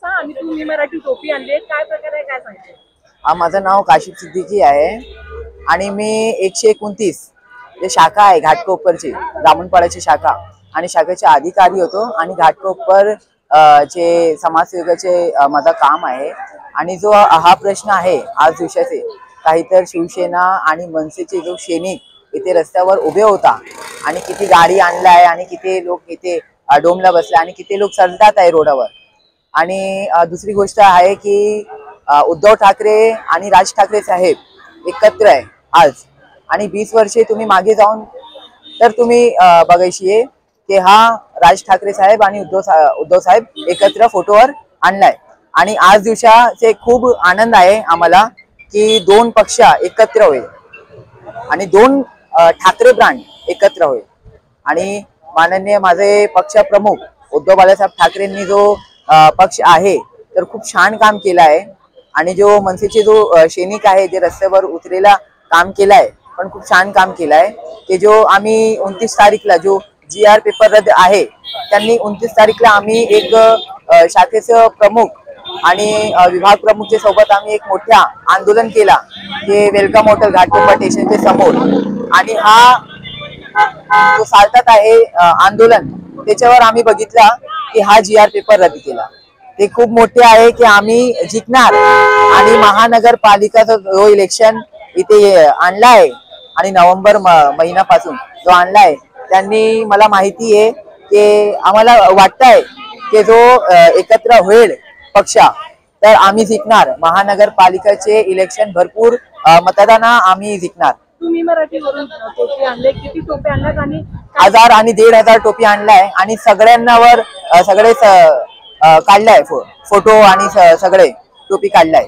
कसा आणि तुम्ही मराठी टोपी आणली काय प्रकार आहे काय सांगते? माझं नाव काशिफ सिद्दीकी आहे आणि मी 129 जे शाखा आहे घाटकोपरची ब्राह्मणपाड्याची शाखा आणि शाखेचे अधिकारी होतो आणि घाटकोपर जे समाजसेवकाचे माझं काम आहे। आणि जो हा प्रश्न आहे आज दिवसाचे काहीतर शिवसेना आणि मनसेचे जो सैनिक इथे रस्त्यावर उभे होता आणि किती गाडी आणलाय आणि किती लोक इथे डोमला बसले आणि किती लोक चालतात आहे रोडावर। आणि दुसरी गोष्ट आहे की उद्धव ठाकरे आणि राज ठाकरे साहेब एकत्र आहे आज आणि 20 वर्षे तुम्ही मागे जाऊन तर तुम्ही बघायची आहे की हा राज ठाकरे साहेब आणि उद्धव साहेब एकत्र फोटोवर आणलाय। आणि आज दिवसाचे खूप आनंद आहे आम्हाला की दोन पक्ष एकत्र होईल आणि दोन ठाकरे ब्रँड एकत्र होईल। आणि माननीय माझे पक्ष प्रमुख उद्धव बाळासाहेब ठाकरेंनी जो पक्ष आहे तर खूप छान काम केलं आहे। आणि जो मनसेचे जो सैनिक आहे जे रस्त्यावर उतरेला काम केलं आहे पण खूप छान काम केलं आहे की जो आम्ही 29 तारीखला जो GR पेपर रद्द आहे त्यांनी 29 तारीखला आम्ही एक शाखेचं प्रमुख आणि विभाग प्रमुखच्या सोबत आम्ही एक मोठा आंदोलन केला की वेलकम हॉटेल घाटकोपर स्टेशनच्या समोर। आणि हा जो चालतात आहे आंदोलन त्याच्यावर आम्ही बघितला की हा GR पेपर रद्द केला ते खूप मोठे आहे की आम्ही जिंकणार। आणि महानगरपालिकाचा जो इलेक्शन इथे आणलाय आणि नोव्हेंबर महिन्यापासून जो आणलाय त्यांनी मला माहिती आहे की आम्हाला वाटतंय की जो एकत्र होईल पक्ष तर आम्ही जिंकणार महानगरपालिकाचे इलेक्शन भरपूर मतदान आम्ही जिंकणार। तुम्ही मराठीवरून टोपी आणले किती टोपी आणल्यात आणि 1000 आणि 1500 टोपी आणलाय आणि सगळ्यांनावर सगळे काढलाय फोटो आणि सगळे टोपी काढलाय।